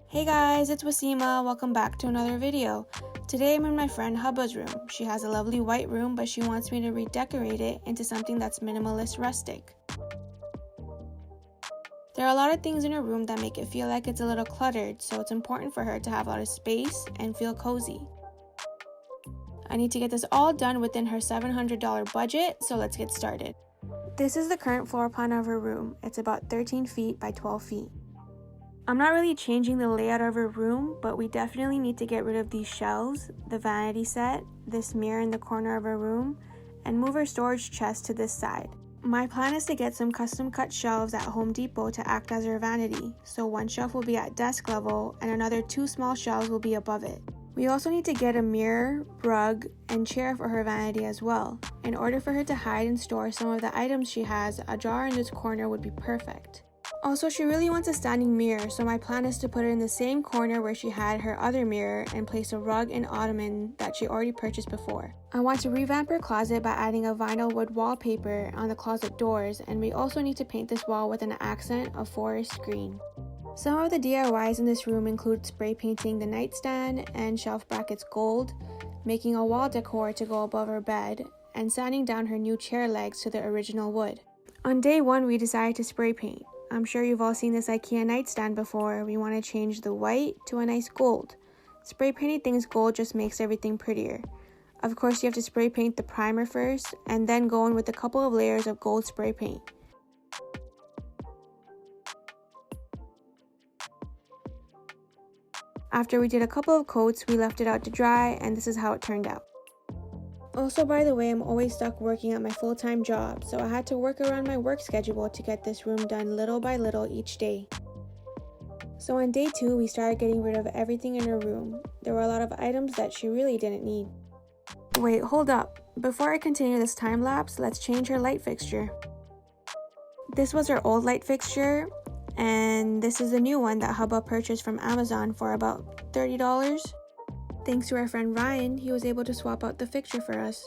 Hey guys, it's Wasima. Welcome back to another video. Today I'm in my friend Hubba's room. She has a lovely white room, but she wants me to redecorate it into something that's minimalist rustic. There are a lot of things in her room that make it feel like it's a little cluttered, so it's important for her to have a lot of space and feel cozy. I need to get this all done within her $700 budget, so let's get started. This is the current floor plan of her room. It's about 13 feet by 12 feet. I'm not really changing the layout of her room, but we definitely need to get rid of these shelves, the vanity set, this mirror in the corner of her room, and move her storage chest to this side. My plan is to get some custom cut shelves at Home Depot to act as her vanity, so one shelf will be at desk level and another 2 small shelves will be above it. We also need to get a mirror, rug, and chair for her vanity as well. In order for her to hide and store some of the items she has, a drawer in this corner would be perfect. Also, she really wants a standing mirror, so my plan is to put it in the same corner where she had her other mirror and place a rug and ottoman that she already purchased before. I want to revamp her closet by adding a vinyl wood wallpaper on the closet doors, and we also need to paint this wall with an accent of forest green. Some of the DIYs in this room include spray painting the nightstand and shelf brackets gold, making a wall decor to go above her bed, and sanding down her new chair legs to the original wood. On day 1, we decided to spray paint. I'm sure you've all seen this Ikea nightstand before. We want to change the white to a nice gold. Spray painting things gold just makes everything prettier. Of course, you have to spray paint the primer first, and then go in with a couple of layers of gold spray paint. After we did a couple of coats, we left it out to dry, and this is how it turned out. Also, by the way, I'm always stuck working at my full-time job, so I had to work around my work schedule to get this room done little by little each day. So on day 2, we started getting rid of everything in her room. There were a lot of items that she really didn't need. Wait, hold up. Before I continue this time lapse, let's change her light fixture. This was her old light fixture, and this is the new one that Hubba purchased from Amazon for about $30. Thanks to our friend Ryan, he was able to swap out the fixture for us.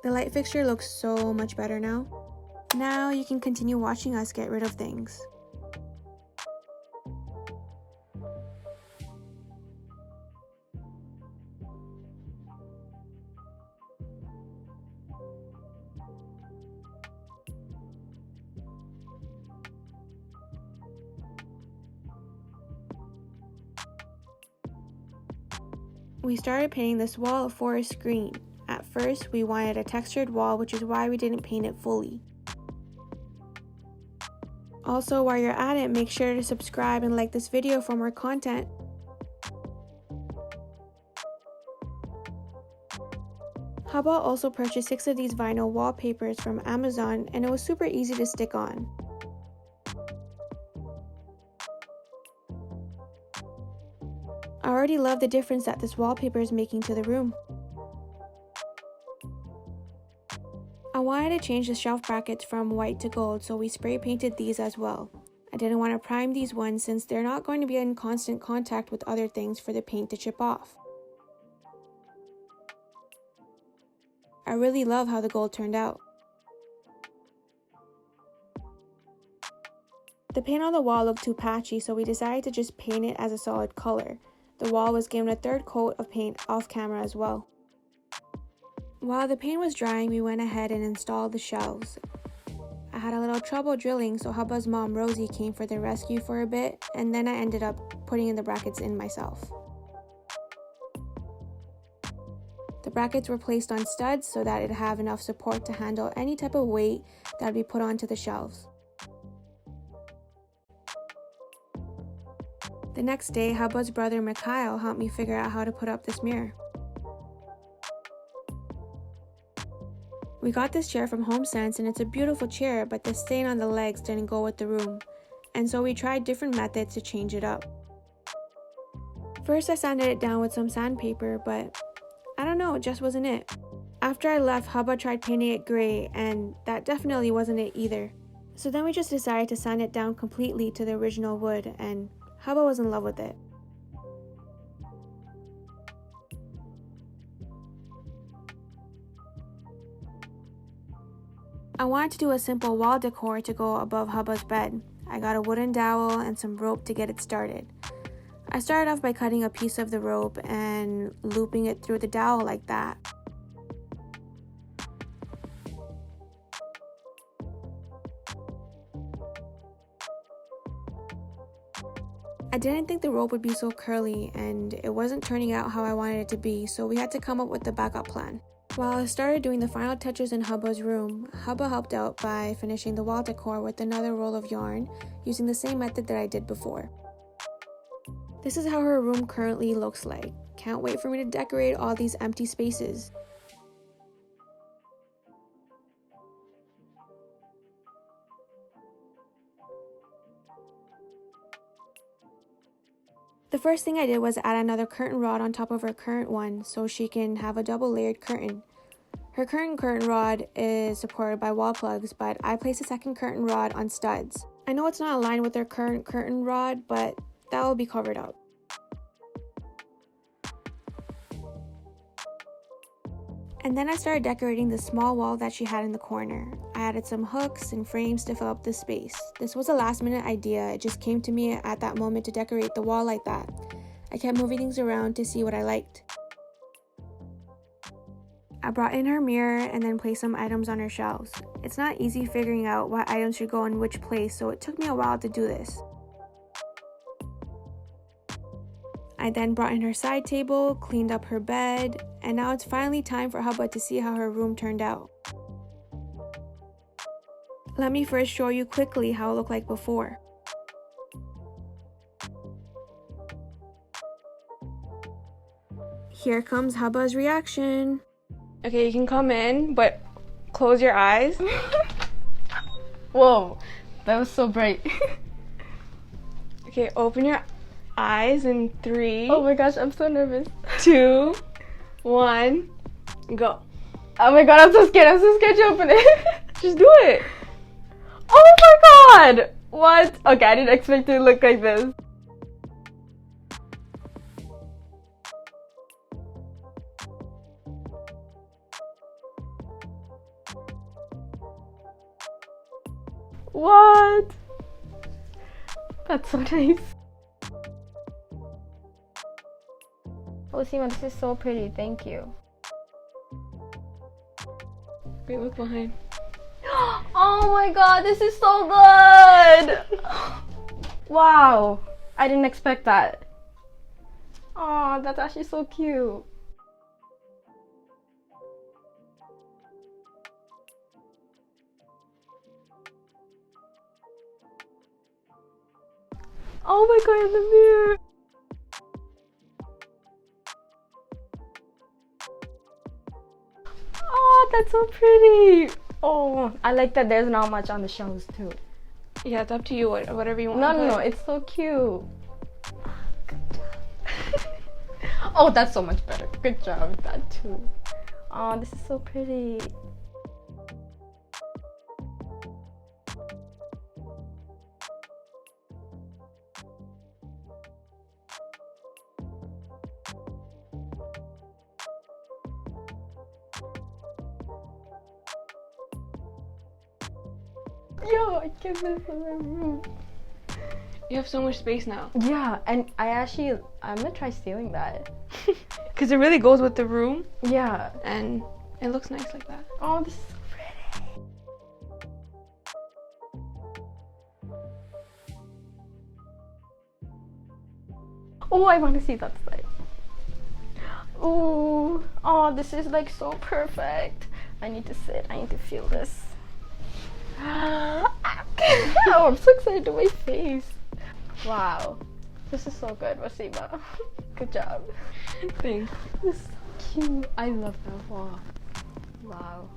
The light fixture looks so much better now. Now you can continue watching us get rid of things. We started painting this wall of forest green. At first, we wanted a textured wall, which is why we didn't paint it fully. Also, while you're at it, make sure to subscribe and like this video for more content. Hubba also purchased 6 of these vinyl wallpapers from Amazon, and it was super easy to stick on. I already love the difference that this wallpaper is making to the room. I wanted to change the shelf brackets from white to gold, so we spray painted these as well. I didn't want to prime these ones since they're not going to be in constant contact with other things for the paint to chip off. I really love how the gold turned out. The paint on the wall looked too patchy, so we decided to just paint it as a solid color. The wall was given a 3rd coat of paint off camera as well. While the paint was drying, we went ahead and installed the shelves. I had a little trouble drilling, so Hubba's mom Rosie came for the rescue for a bit, and then I ended up putting in the brackets in myself. The brackets were placed on studs so that it'd have enough support to handle any type of weight that would be put onto the shelves. The next day, Hubba's brother Mikhail helped me figure out how to put up this mirror. We got this chair from HomeSense, and it's a beautiful chair, but the stain on the legs didn't go with the room, and so we tried different methods to change it up. First, I sanded it down with some sandpaper, but I don't know, it just wasn't it. After I left, Hubba tried painting it gray, and that definitely wasn't it either. So then we just decided to sand it down completely to the original wood, and Hubba was in love with it. I wanted to do a simple wall decor to go above Hubba's bed. I got a wooden dowel and some rope to get it started. I started off by cutting a piece of the rope and looping it through the dowel like that. I didn't think the rope would be so curly and it wasn't turning out how I wanted it to be, so we had to come up with the backup plan. While I started doing the final touches in Hubba's room, Hubba helped out by finishing the wall decor with another roll of yarn using the same method that I did before. This is how her room currently looks like. Can't wait for me to decorate all these empty spaces. The first thing I did was add another curtain rod on top of her current one so she can have a double layered curtain. Her current rod is supported by wall plugs, but I placed a second curtain rod on studs. I know it's not aligned with her current curtain rod, but that will be covered up. And then I started decorating the small wall that she had in the corner. I added some hooks and frames to fill up the space. This was a last minute idea, it just came to me at that moment to decorate the wall like that. I kept moving things around to see what I liked. I brought in her mirror and then placed some items on her shelves. It's not easy figuring out what items should go in which place, so it took me a while to do this. I then brought in her side table, cleaned up her bed, and now it's finally time for Hubba to see how her room turned out. Let me first show you quickly how it looked like before. Here comes Hubba's reaction. Okay, you can come in, but close your eyes. Whoa, that was so bright. Okay, open your eyes in 3. Oh my gosh, I'm so nervous. 2, 1, go. Oh my god, I'm so scared to open it. Just do it. Oh my god! What? Okay, I didn't expect it to look like this. What? That's so nice. Oh, Sima, this is so pretty. Thank you. Wait, look behind. Oh my god, this is so good! Wow, I didn't expect that. Oh, that's actually so cute. Oh my god, in the mirror. Oh, that's so pretty. Oh, I like that there's not much on the shelves too. Yeah, it's up to you, whatever you want. No, it's so cute. Oh, that's so much better. Good job with that too. Oh, this is so pretty. Yo, I can't believe in my room. You have so much space now. Yeah, and I'm gonna try stealing that. Because it really goes with the room. Yeah. And it looks nice like that. Oh, this is so pretty. Oh, I want to see that side. Oh, this is like so perfect. I need to sit. I need to feel this. Oh, I'm so excited to my face. Wow, this is so good, Wasima. Good job. Thanks. This is so cute. I love that wall. Wow.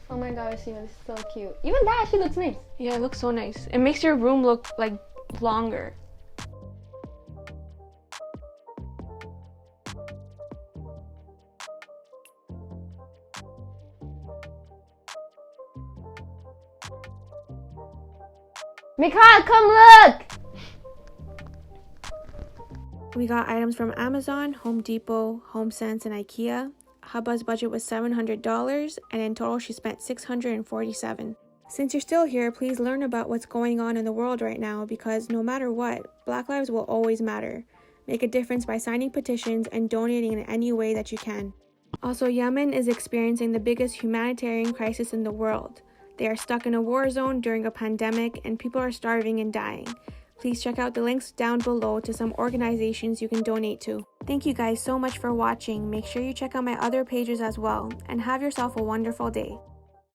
Oh my god, Wasima, this is so cute. Even that actually looks nice. Yeah, it looks so nice. It makes your room look like longer. Mikhail, come look! We got items from Amazon, Home Depot, HomeSense, and Ikea. Hubba's budget was $700, and in total she spent $647. Since you're still here, please learn about what's going on in the world right now, because no matter what, Black lives will always matter. Make a difference by signing petitions and donating in any way that you can. Also, Yemen is experiencing the biggest humanitarian crisis in the world. They are stuck in a war zone during a pandemic, and people are starving and dying. Please check out the links down below to some organizations you can donate to. Thank you guys so much for watching. Make sure you check out my other pages as well, and have yourself a wonderful day.